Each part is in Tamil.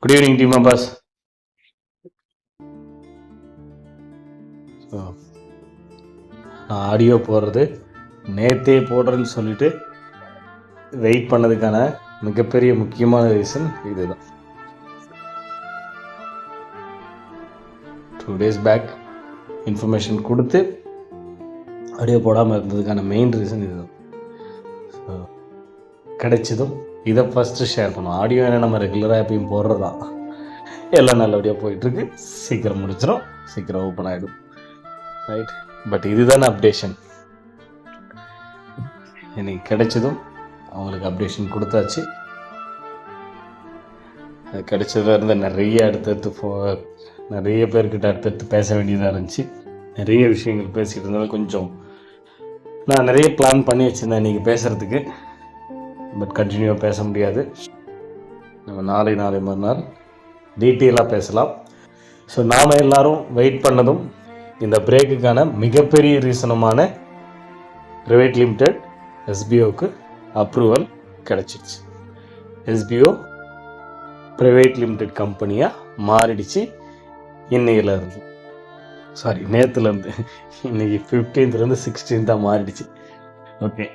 Good evening team members. So நான் ஆடியோ போடுறது நேற்றே போடுறேன்னு சொல்லிட்டு வெயிட் பண்ணதுக்கான மிகப்பெரிய முக்கியமான ரீசன் இதுதான். 2 days பேக் இன்ஃபர்மேஷன் கொடுத்து ஆடியோ போடாமல் இருந்ததுக்கான மெயின் ரீசன் இதுதான். ஸோ கிடைச்சதும் இதை ஃபஸ்ட்டு ஷேர் பண்ணுவோம். ஆடியோ என்ன நம்ம ரெகுலராக எப்பயும் போடுறதான், எல்லாம் நல்லபடியாக போயிட்டுருக்கு. சீக்கிரம் முடிச்சிடும், சீக்கிரம் ஓப்பன் ஆகிடும், ரைட். பட் இதுதானே அப்டேஷன். இன்னைக்கு கிடைச்சதும் அவங்களுக்கு அப்டேஷன் கொடுத்தாச்சு. அது கிடைச்சதுல இருந்து நிறைய பேர்கிட்ட அடுத்தடுத்து பேச வேண்டியதாக இருந்துச்சு. நிறைய விஷயங்கள் பேசிகிட்டு இருந்தாலும் கொஞ்சம் நான் நிறைய பிளான் பண்ணி வச்சுருந்தேன் இன்றைக்கி பேசுகிறதுக்கு. பட் கண்டினியூவாக பேச முடியாது. நம்ம நாளை மறுநாள் டீட்டெயிலாக பேசலாம். ஸோ நாம் எல்லோரும் வெயிட் பண்ணதும் இந்த பிரேக்குக்கான மிகப்பெரிய ரீசனுமான ப்ரைவேட் லிமிடெட் எஸ்பிஓக்கு அப்ரூவல் கிடச்சிடுச்சு. எஸ்பிஓ ப்ரைவேட் லிமிடெட் கம்பெனியாக மாறிடுச்சு இன்னையிலேருந்து. நேற்றுலேருந்து. இன்றைக்கி 15th 16th மாறிடுச்சு. ஓகே,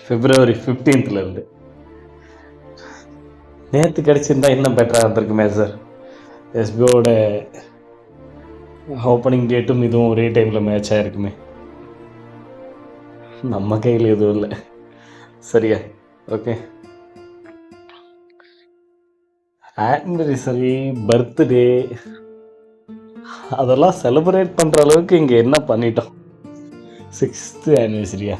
February 15th நேற்று கிடச்சிருந்தா இன்னும் பெட்டராக இருந்திருக்குமே சார். எஸ்பிஓட ஓப்பனிங் டேட்டும் இதுவும் ஒரே டைமில் மேட்ச் ஆகிருக்குமே. நம்ம கையில் எதுவும் இல்லை, சரியா? ஓகே, ஆனிவர்சரி, பர்த்டே அதெல்லாம் செலிப்ரேட் பண்ணுற அளவுக்கு இங்கே என்ன பண்ணிட்டோம்? 6th ஆனிவர்சரியா?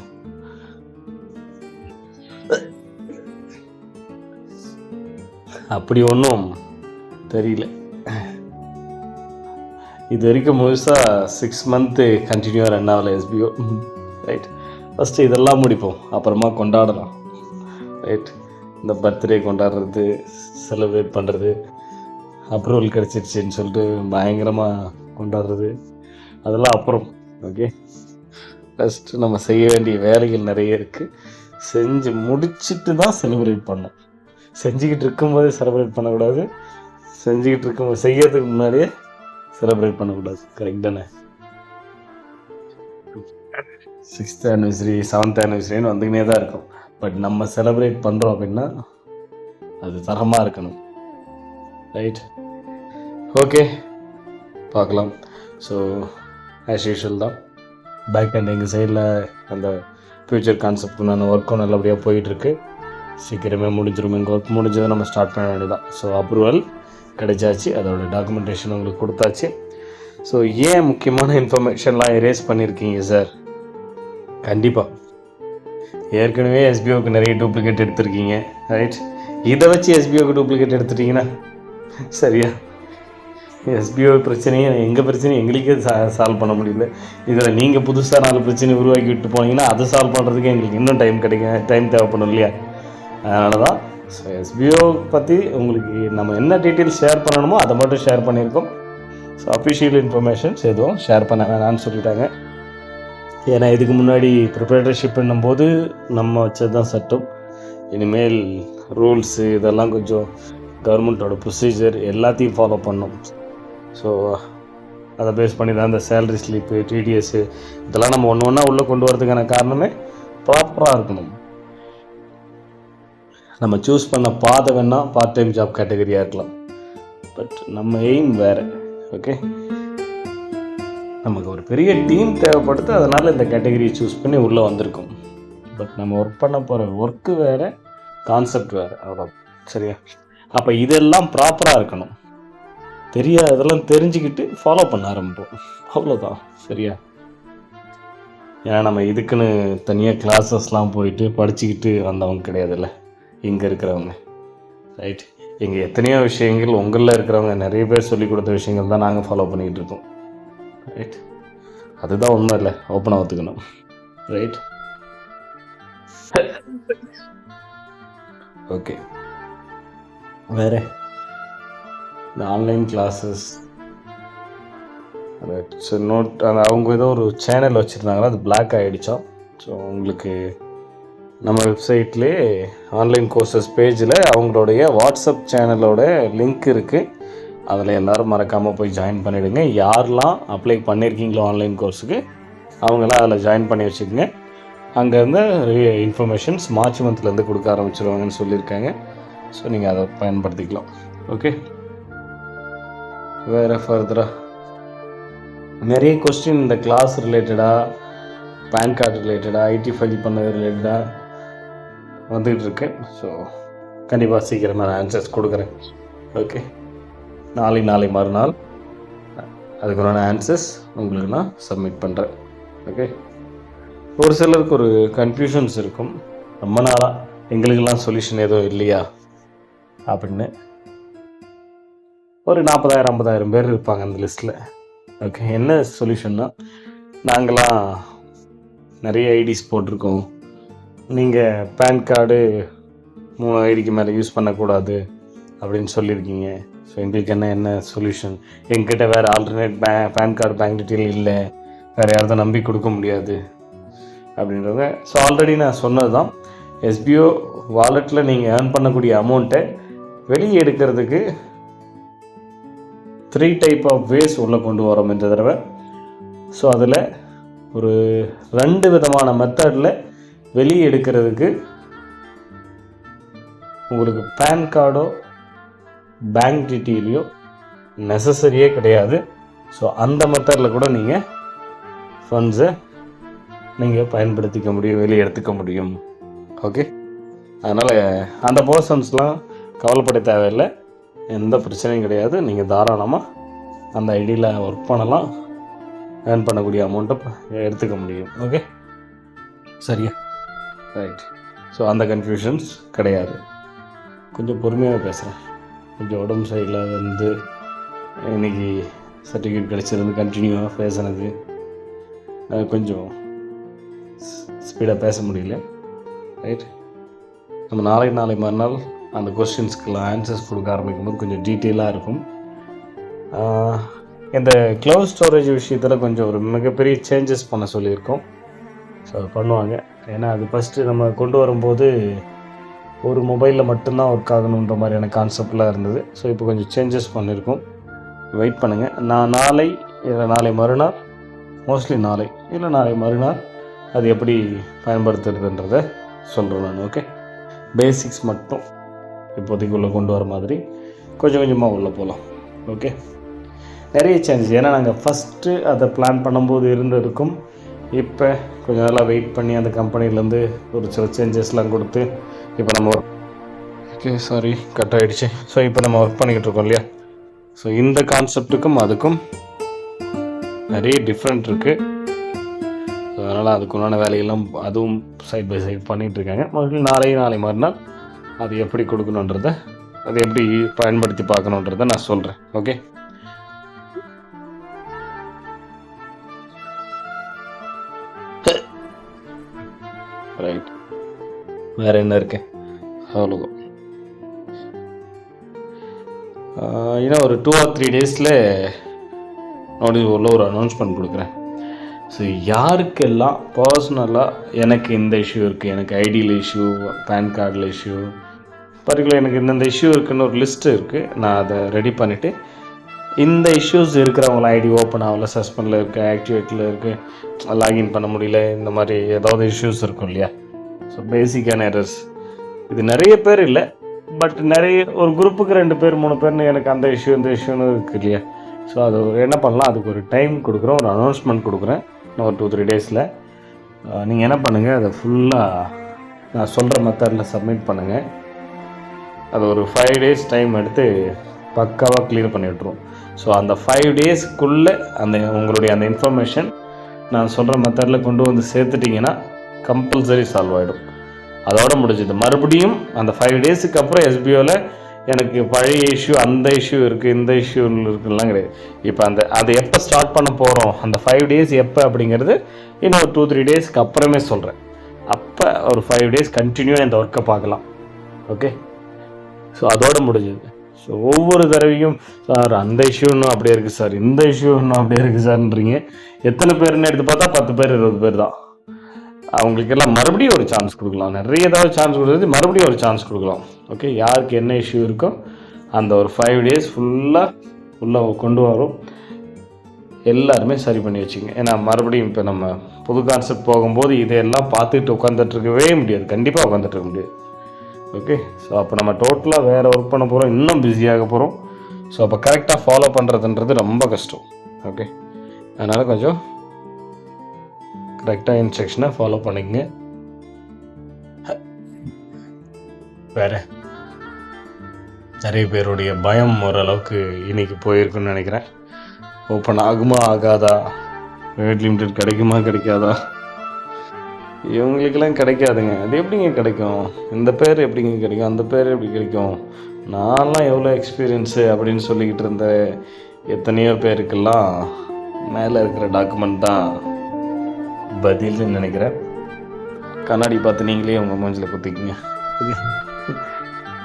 அப்படி ஒன்றும் தெரியல. இது வரைக்கும் முழுசாக 6 month கண்டினியூவாக ரன் ஆகலை எஸ்பிஓ, ரைட். ஃபஸ்ட்டு இதெல்லாம் முடிப்போம், அப்புறமா கொண்டாடலாம், ரைட். இந்த பர்த்டே கொண்டாடுறது, செலிப்ரேட் பண்ணுறது, அப்ரூவல் கிடச்சிருச்சின்னு சொல்லிட்டு பயங்கரமாக கொண்டாடுறது, அதெல்லாம் அப்புறம். ஓகே, ஃபஸ்ட்டு நம்ம செய்ய வேண்டிய வேலைகள் நிறைய இருக்குது. செஞ்சு முடிச்சுட்டு தான் செலிப்ரேட் பண்ணோம். செஞ்சுக்கிட்டு இருக்கும்போதே செலிப்ரேட் பண்ணக்கூடாது, செஞ்சுக்கிட்டு இருக்கும்போது செய்யறதுக்கு முன்னாடியே செலிப்ரேட் பண்ணக்கூடாது, கரெக்ட் தானே? 6th ஆனிவர்சரி 7th ஆனிவர்சரின்னு வந்துக்கினே தான் இருக்கும். பட் நம்ம செலிப்ரேட் பண்ணுறோம் அப்படின்னா அது தரமாக இருக்கணும், ரைட். ஓகே, பார்க்கலாம். ஸோ ஆஸ் யூஷுவல் தான் பேக் அண்ட் எங்கள் சைடில் அந்த ஃப்யூச்சர் கான்செப்டுனான ஒர்க்கும் நல்லபடியாக போயிட்டுருக்கு. சீக்கிரமே முடிஞ்சிடும். எங்கள் ஒர்க் முடிஞ்சதை நம்ம ஸ்டார்ட் பண்ண வேண்டியதான். ஸோ அப்ரூவல் கிடைச்சாச்சு, அதோட டாக்குமெண்டேஷன் உங்களுக்கு கொடுத்தாச்சு. ஸோ ஏன் முக்கியமான இன்ஃபர்மேஷன்லாம் எரேஸ் பண்ணியிருக்கீங்க சார்? கண்டிப்பாக ஏற்கனவே எஸ்பிஓக்கு நிறைய டூப்ளிகேட் எடுத்திருக்கீங்க, ரைட். இதை வச்சு எஸ்பிஓக்கு டூப்ளிகேட் எடுத்துட்டிங்கன்னா சரியா? எஸ்பிஓ பிரச்சனையை எங்கள் பிரச்சனையை எங்களுக்கே சால்வ் பண்ண முடியல. இதில் நீங்கள் புதுசாக 4 பிரச்சனையை உருவாக்கி விட்டு போனீங்கன்னா அதை சால்வ் பண்ணுறதுக்கு எங்களுக்கு இன்னும் டைம் தேவைப்படும் இல்லையா? அதனால தான் ஸோ எஸ்பிஓ பற்றி உங்களுக்கு நம்ம என்ன டீட்டெயில்ஸ் ஷேர் பண்ணணுமோ அதை மட்டும் ஷேர் பண்ணியிருக்கோம். ஸோ அஃபிஷியல் இன்ஃபர்மேஷன்ஸ் எதுவும் ஷேர் பண்ண வேணான்னு சொல்லிட்டாங்க. ஏன்னா இதுக்கு முன்னாடி ப்ரிப்பரேட்டர்ஷிப் பண்ணும்போது நம்ம வச்சது தான் சட்டம். இனிமேல் ரூல்ஸு இதெல்லாம் கொஞ்சம் கவர்மெண்ட்டோட ப்ரொசீஜர் எல்லாத்தையும் ஃபாலோ பண்ணோம். ஸோ அதை பேஸ் பண்ணி தான் இந்த சேலரி ஸ்லிப்பு, டிடிஎஸ்ஸு இதெல்லாம் நம்ம ஒன்றா உள்ளே கொண்டு வரதுக்கான காரணமே ப்ராப்பராக இருக்கணும். நம்ம சூஸ் பண்ண பாதை வேணால் பார்ட் டைம் ஜாப் கேட்டகரியாக இருக்கலாம், பட் நம்ம எய்ம் வேறு. ஓகே, நமக்கு ஒரு பெரிய டீம் தேவைப்படுது, அதனால் இந்த கேட்டகரியை சூஸ் பண்ணி உள்ளே வந்திருக்கோம். பட் நம்ம ஒர்க் பண்ண போகிற ஒர்க்கு வேறு, கான்செப்ட் வேறு, அவ்வளோ, சரியா? அப்போ இதெல்லாம் ப்ராப்பராக இருக்கணும். தெரியாததெல்லாம் தெரிஞ்சுக்கிட்டு ஃபாலோ பண்ண ஆரம்பிப்போம், அவ்வளோதான், சரியா? ஏன்னா நம்ம இதுக்குன்னு தனியாக கிளாஸஸ்லாம் போயிட்டு படிச்சுக்கிட்டு வந்தவங்க கிடையாதுல்ல இங்கே இருக்கிறவங்க, ரைட். இங்கே எத்தனையோ விஷயங்கள் உங்களில் இருக்கிறவங்க நிறைய பேர் சொல்லிக் கொடுத்த விஷயங்கள் தான் நாங்கள் ஃபாலோ பண்ணிக்கிட்டு இருக்கோம், ரைட். அதுதான் உண்மை இல்லை, ஓப்பனாக ஒத்துக்கணும், ரைட். ஓகே, வேறு இந்த ஆன்லைன் கிளாஸஸ் அவங்க ஏதோ ஒரு சேனல் வச்சுருந்தாங்களா, அது பிளாக் ஆகிடுச்சோம். ஸோ உங்களுக்கு நம்ம வெப்சைட்லேயே ஆன்லைன் கோர்சஸ் பேஜில் அவங்களுடைய வாட்ஸ்அப் சேனலோட லிங்க் இருக்குது. அதில் எல்லோரும் மறக்காமல் போய் ஜாயின் பண்ணிவிடுங்க. யாரெல்லாம் அப்ளை பண்ணியிருக்கீங்களோ ஆன்லைன் கோர்ஸுக்கு அவங்களாம் அதில் ஜாயின் பண்ணி வச்சுக்கோங்க. அங்கேருந்து இன்ஃபர்மேஷன்ஸ் மார்ச் மந்த்லேருந்து கொடுக்க ஆரம்பிச்சிருவாங்கன்னு சொல்லியிருக்காங்க. ஸோ நீங்கள் அதை பயன்படுத்திக்கலாம். ஓகே, வேறு ஃபர்தராக நிறைய கொஸ்டின் இந்த கிளாஸ் ரிலேட்டடாக, பேன் கார்டு ரிலேட்டடாக, ஐடி ஃபைல் பண்ணது ரிலேட்டடாக வந்துக்கிட்டு இருக்கு. ஸோ கண்டிப்பாக சீக்கிரம் நான் ஆன்சர்ஸ் கொடுக்குறேன். ஓகே, நாளை மறுநாள் அதுக்குறான ஆன்சர்ஸ் உங்களுக்கு நான் சப்மிட் பண்ணுறேன். ஓகே, ஒரு சிலருக்கு ஒரு கன்ஃபியூஷன்ஸ் இருக்கும், ரொம்ப நாளாக எங்களுக்கெல்லாம் சொல்யூஷன் எதுவும் இல்லையா அப்படின்னு. ஒரு 40,000-50,000 பேர் இருப்பாங்க அந்த லிஸ்ட்டில். ஓகே, என்ன சொல்யூஷன்னா, நாங்களாம் நிறைய ஐடிஸ் போட்டிருக்கோம், நீங்கள் பேன் கார்டு 3 ஐடிக்கு மேலே யூஸ் பண்ணக்கூடாது அப்படின்னு சொல்லியிருக்கீங்க. ஸோ எங்களுக்கு என்ன சொல்யூஷன்? எங்கிட்ட வேறு alternate PAN card bank detail இல்லை, வேறு யாரும் நம்பி கொடுக்க முடியாது அப்படின்றவங்க. ஸோ ஆல்ரெடி நான் சொன்னது தான், எஸ்பிஓ வாலெட்டில் நீங்கள் ஏர்ன் பண்ணக்கூடிய அமௌண்ட்டை வெளியே எடுக்கிறதுக்கு 3 டைப் ஆஃப் வேஸ் உள்ளே கொண்டு வரோம் இந்த தடவை. ஸோ அதில் ஒரு 2 விதமான மெத்தடில் வெளியே எடுக்கிறதுக்கு உங்களுக்கு பேன் கார்டோ பேங்க் டீட்டெயிலையோ நெசசரியே கிடையாது. ஸோ அந்த மெத்தடில் கூட நீங்கள் ஃபண்ட்ஸை நீங்கள் பயன்படுத்திக்க முடியும், வெளியே எடுத்துக்க முடியும். ஓகே, அதனால் அந்த பர்சன்ஸ்லாம் கவலைப்பட தேவையில்லை, எந்த பிரச்சனையும் கிடையாது. நீங்கள் தாராளமாக அந்த ஐடியில் ஒர்க் பண்ணலாம், ஏர்ன் பண்ணக்கூடிய அமௌண்ட்டை எடுத்துக்க முடியும். ஓகே, சரியா? ரைட். ஸோ அந்த கன்ஃபியூஷன்ஸ் கிடையாது. கொஞ்சம் பொறுமையாக பேசுகிறேன், கொஞ்சம் உடம்பு சைடில் வந்து இன்றைக்கி சர்டிஃபிகேட் கிடச்சிருந்து கண்டினியூவாக பேசுனது கொஞ்சம் ஸ்பீடாக பேச முடியல. ரைட், நம்ம நாளை மறுநாள் அந்த கொஸ்டின்ஸ்க்கெல்லாம் ஆன்சர்ஸ் கொடுக்க ஆரம்பிக்கும்போது கொஞ்சம் டீட்டெயிலாக இருக்கும். இந்த க்ளவுட் ஸ்டோரேஜ் விஷயத்தில் கொஞ்சம் ஒரு மிகப்பெரிய சேஞ்சஸ் பண்ண சொல்லியிருக்கோம். ஸோ அது பண்ணுவாங்க. ஏன்னா அது ஃபஸ்ட்டு நம்ம கொண்டு வரும்போது ஒரு மொபைலில் மட்டும்தான் ஒர்க் ஆகணுன்ற மாதிரியான கான்செப்ட்லாம் இருந்தது. ஸோ இப்போ கொஞ்சம் சேஞ்சஸ் பண்ணியிருக்கோம், வெயிட் பண்ணுங்கள். நான் நாளை இல்லை நாளை மறுநாள், மோஸ்ட்லி நாளை இல்லை நாளை மறுநாள் அது எப்படி பயன்படுத்துறதுன்றதை சொல்கிறேன் நான். ஓகே, பேசிக்ஸ் மட்டும் இப்போதைக்கு உள்ளே கொண்டு வர மாதிரி கொஞ்சம் கொஞ்சமாக உள்ளே போகலாம். ஓகே, நிறைய சேஞ்சஸ். ஏன்னா நாங்கள் ஃபஸ்ட்டு அதை பிளான் பண்ணும்போது இருந்ததுக்கும் இப்போ கொஞ்சம் நல்லா வெயிட் பண்ணி அந்த கம்பெனிலேருந்து ஒரு சில சேஞ்சஸ்லாம் கொடுத்து இப்போ நம்ம ஓகே சாரி கட் ஆகிடுச்சு. ஸோ இப்போ நம்ம ஒர்க் பண்ணிக்கிட்டு இருக்கோம் இல்லையா? ஸோ இந்த கான்செப்டுக்கும் அதுக்கும் நிறைய டிஃப்ரெண்ட் இருக்குது. ஸோ அதனால் அதுக்குண்டான வேலையெல்லாம் அதுவும் சைட் பை சைட் பண்ணிகிட்ருக்காங்க. மறுபடியும் நாளை மறுநாள் அது எப்படி கொடுக்கணுன்றதை, அதை எப்படி பயன்படுத்தி பார்க்கணுன்றதை நான் சொல்கிறேன். Okay, right. வேறு என்ன இருக்கு? அவ்வளோ ஏன்னா ஒரு 2 or 3 டேஸில் உள்ள ஒரு அனௌன்ஸ்மெண்ட் கொடுக்குறேன். ஸோ யாருக்கெல்லாம் பர்சனலாக எனக்கு இந்த இஷ்யூ இருக்குது, எனக்கு ஐடியில் இஷ்யூ, பேன் கார்டில் இஷ்யூ, பர்டிகுலர் எனக்கு இந்த இஷ்யூ இருக்குதுன்னு ஒரு லிஸ்ட்டு இருக்குது. நான் அதை ரெடி பண்ணிவிட்டு இந்த இஷ்யூஸ் இருக்கிறவங்கள ஐடி ஓப்பன் ஆகல, சஸ்பெண்டில் இருக்குது, ஆக்டிவேட்டில் இருக்குது, லாகின் பண்ண முடியல, இந்த மாதிரி ஏதாவது இஷ்யூஸ் இருக்கும் இல்லையா? ஸோ பேசிக்கான எரர்ஸ் இது நிறைய பேர் இல்லை, பட் நிறைய ஒரு குரூப்புக்கு 2 பேர் 3 பேர்னு எனக்கு அந்த இஷ்யூ இந்த இஷ்யூன்னு இருக்குது இல்லையா? ஸோ அது என்ன பண்ணலாம், அதுக்கு ஒரு டைம் கொடுக்குறோம், ஒரு அனௌன்ஸ்மெண்ட் கொடுக்குறேன் ஒரு 2-3 டேஸில். நீங்கள் என்ன பண்ணுங்கள், அதை ஃபுல்லாக நான் சொல்கிற மெத்தடில் சப்மிட் பண்ணுங்கள். அது ஒரு 5 days டைம் எடுத்து பக்காவாக கிளியர் பண்ணி விட்ருவோம். ஸோ அந்த 5 daysக்குள்ளே உங்களுடைய அந்த இன்ஃபர்மேஷன் நான் சொல்கிற மெத்தடில் கொண்டு வந்து சேர்த்துட்டிங்கன்னா கம்பல்சரி சால்வ் ஆகிடும். அதோட முடிஞ்சுது. மறுபடியும் அந்த 5 daysக்கு அப்புறம் எஸ்பிஓவில் எனக்கு பழைய இஷ்யூ, அந்த இஷ்யூ இருக்குது, இந்த இஷ்யூ இருக்குலாம் கிடையாது. இப்போ அதை எப்போ ஸ்டார்ட் பண்ண போகிறோம், அந்த 5 days எப்போ அப்படிங்கிறது இன்னும் ஒரு 2-3 டேஸ்க்கு அப்புறமே சொல்கிறேன். அப்போ ஒரு 5 days கண்டினியூவாக இந்த ஒர்க்கை பார்க்கலாம். ஓகே, ஸோ அதோடு முடிஞ்சது. ஸோ ஒவ்வொரு தடவையும் சார் அந்த இஷ்யூ இன்னும் அப்படியே இருக்குது சார், இந்த இஷ்யூ இன்னும் அப்படியே இருக்குது சார்ன்றீங்க. எத்தனை பேர்னு எடுத்து பார்த்தா 10 பேர் 20 பேர் தான். அவங்களுக்கெல்லாம் மறுபடியும் ஒரு சான்ஸ் கொடுக்கலாம். நிறைய ஏதாவது சான்ஸ் கொடுக்குறது, மறுபடியும் ஒரு சான்ஸ் கொடுக்கலாம். ஓகே, யாருக்கு என்ன இஷ்யூ இருக்கோ அந்த ஒரு 5 days ஃபுல்லாக உள்ளே கொண்டு வரும். எல்லாருமே சரி பண்ணி வச்சுங்க. ஏன்னா மறுபடியும் இப்போ நம்ம புது கான்செப்ட் போகும்போது இதையெல்லாம் பார்த்துட்டு உட்காந்துட்ருக்கவே முடியாது, கண்டிப்பாக உட்காந்துட்ருக்க முடியாது. ஓகே, ஸோ அப்போ நம்ம டோட்டலாக வேறு ஒர்க் பண்ண போகிறோம், இன்னும் பிஸியாக போகிறோம். ஸோ அப்போ கரெக்டாக ஃபாலோ பண்ணுறதுன்றது ரொம்ப கஷ்டம். ஓகே, அதனால் கொஞ்சம் கரெக்டாக இன்ஸ்ட்ரக்ஷனை ஃபாலோ பண்ணிக்கங்க. வேறு நிறைய பேருடைய பயம் ஓரளவுக்கு இன்னைக்கு போயிருக்குன்னு நினைக்கிறேன். ஓப்பன் ஆகுமா ஆகாதா, வெயிட் லிமிடெட் கிடைக்குமா கிடைக்காதா, இவங்களுக்கெல்லாம் கிடைக்காதுங்க. அது எப்படிங்க கிடைக்கும், இந்த பேர் எப்படிங்க கிடைக்கும், அந்த பேர் எப்படி கிடைக்கும், நான்லாம் எவ்வளோ எக்ஸ்பீரியன்ஸு அப்படின்னு சொல்லிக்கிட்டு இருந்த எத்தனையோ பேருக்கெல்லாம் மேலே இருக்கிற டாக்குமெண்ட் தான் பதில்னு நினைக்கிறேன். கண்ணாடி பார்த்து நீங்களே உங்கள் மூஞ்சில் குத்திக்கிங்க.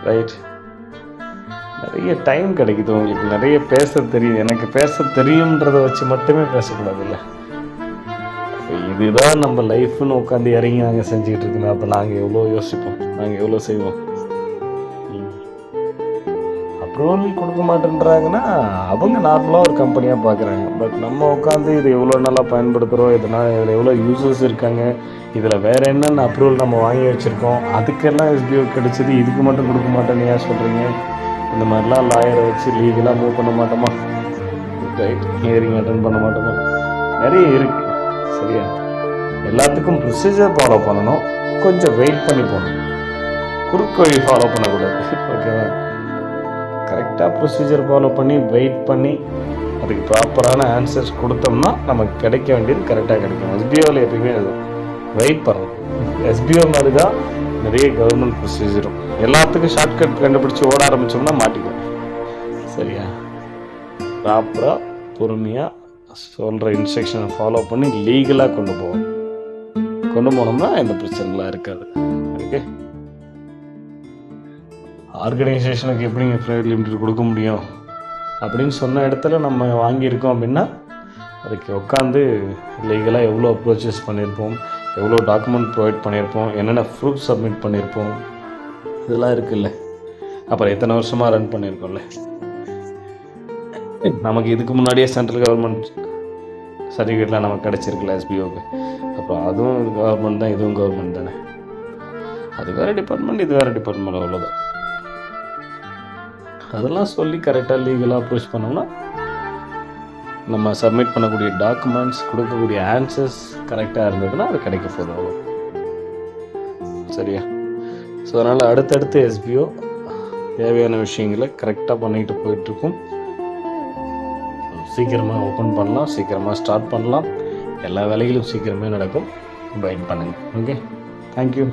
ரைட், நிறைய டைம் கிடைக்குது உங்களுக்கு, நிறைய பேச தெரியுது. எனக்கு பேச தெரியுன்றதை வச்சு மட்டுமே பேசக்கூடாதுல்ல. இதுதான் நம்ம லைஃப்னு உட்காந்து இறங்கி நாங்கள் செஞ்சுக்கிட்டு இருக்கோம். அப்போ நாங்கள் எவ்வளோ யோசிப்போம், நாங்கள் எவ்வளோ செய்வோம். அப்ரூவல் கொடுக்க மாட்டேன்றாங்கன்னா அவங்க நார்மலாக ஒரு கம்பெனியாக பார்க்குறாங்க. பட் நம்ம உட்காந்து இது எவ்வளோ நல்லா பயன்படுத்துகிறோம், இதனால் இதில் எவ்வளோ யூசர்ஸ் இருக்காங்க, இதில் வேறு என்னென்ன அப்ரூவல் நம்ம வாங்கி வச்சுருக்கோம், அதுக்கெல்லாம் SBO கிடைச்சிது, இதுக்கு மட்டும் கொடுக்க மாட்டேன்னு ஏன் சொல்கிறீங்க? இந்த மாதிரிலாம் லாயரை வச்சு லீகலாக மூவ் பண்ண மாட்டோமா, ரைட், ஹியரிங் அட்டன் பண்ண மாட்டோமா, நிறைய இருக்குது. சரியா, எல்லாத்துக்கும் ப்ரொசீஜர் ஃபாலோ பண்ணணும், கொஞ்சம் வெயிட் பண்ணி போகணும், குறுக்கு வழி ஃபாலோ பண்ணக்கூடாது. ஓகேவா, கரெக்டாக ப்ரொசீஜர் ஃபாலோ பண்ணி வெயிட் பண்ணி அதுக்கு ப்ராப்பரான ஆன்சர்ஸ் கொடுத்தோம்னா நமக்கு கிடைக்க வேண்டியது கரெக்டாக கிடைக்கும். SBOவில் எப்பயுமே அது வெயிட் பண்ணணும். SBO மாதிரி தான் நிறைய கவர்மெண்ட் ப்ரொசீஜரும். எல்லாத்துக்கும் ஷார்ட்கட் கண்டுபிடிச்சி ஓட ஆரம்பித்தோம்னா மாட்டிக்கும். சரியா, ப்ராப்பராக பொறுமையாக சொல்கிற இன்ஸ்ட்ரக்ஷனை ஃபாலோ பண்ணி லீகலாக கொண்டு போனோம்னா எந்த பிரச்சனைலாம் இருக்காது. ஓகே, ஆர்கனைசேஷனுக்கு எப்படிங்க ப்ரைவேட் லிமிடெட் கொடுக்க முடியும் அப்படின்னு சொன்ன இடத்துல நம்ம வாங்கியிருக்கோம் அப்படின்னா அதுக்கு உட்காந்து லீகலாக எவ்வளோ அப்ரோச்சஸ் பண்ணியிருப்போம், எவ்வளோ டாக்குமெண்ட் ப்ரொவைட் பண்ணியிருப்போம், என்னென்ன ப்ரூஃப் சப்மிட் பண்ணியிருப்போம், இதெல்லாம் இருக்குல்ல. அப்புறம் எத்தனை வருஷமாக ரன் பண்ணியிருக்கோம்ல. நமக்கு இதுக்கு முன்னாடியே சென்ட்ரல் கவர்மெண்ட் சர்டிஃபிகேட்லாம் நமக்கு கிடச்சிருக்குல்ல SBOக்கு. அப்புறம் அதுவும் கவர்மெண்ட் தான், இதுவும் கவர்மெண்ட் தானே. அது வேறு டிபார்ட்மெண்ட், இது வேறு டிபார்ட்மெண்ட், அவ்வளோதான். அதெல்லாம் சொல்லி கரெக்டாக லீகலாக அப்ரோச் பண்ணோம்னா நம்ம சப்மிட் பண்ணக்கூடிய டாக்குமெண்ட்ஸ், கொடுக்கக்கூடிய ஆன்சர்ஸ் கரெக்டாக இருந்ததுன்னா அது கிடைக்க போதும், அவ்வளோ. சரியா, ஸோ அதனால் அடுத்தடுத்து SBO தேவையான விஷயங்களை கரெக்டாக பண்ணிக்கிட்டு போயிட்டுருக்கும். சீக்கிரமாக ஓப்பன் பண்ணலாம், சீக்கிரமாக ஸ்டார்ட் பண்ணலாம், எல்லா வேலைகளும் சீக்கிரமே நடக்கும். வெயிட் பண்ணுங்கள். Okay, thank you.